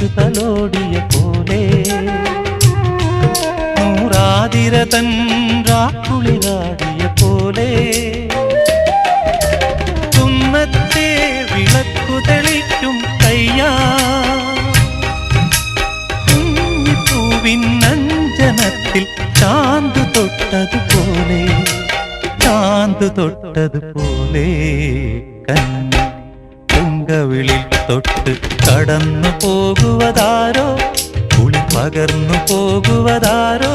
കാറ്റു തലോടിയ പോലെ നൂറാതിരതൻ രാക്കുളിരാടിയ പോലെ കുന്നത്തെ വിളക്കു തെളിക്കും കയ്യാ പൂവിനഞ്ജനത്തിൽ ചാന്ത് തൊട്ടതുപോലെ ചാന്ത് തൊട്ടതുപോലെ കണ്ണി പൂങ്കവിളിൽ തൊട്ട് കടന്നു പോകുവതാരോ കുളി പകർന്നു പോകുവതാരോ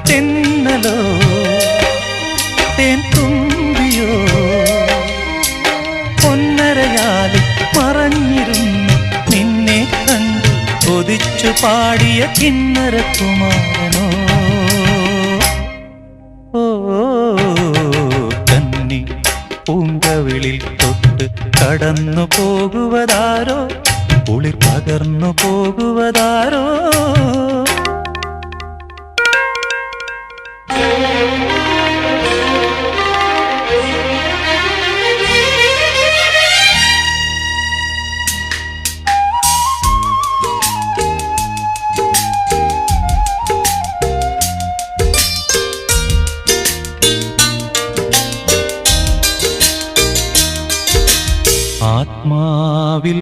തെന്നലോ തേൻ തുമ്പിയോ പൊന്നരയാലിൽ മറഞ്ഞിരുന്നു നിന്നെ കണ്ടു കൊതിച്ചു പാടിയ കിന്നരകുമാരനോ ഓ കന്നി പൂങ്കവിളിൽ തൊട്ട് കടന്നു പോകുവതാരോ കുളിർ പകർന്നു പോകുവതാരോ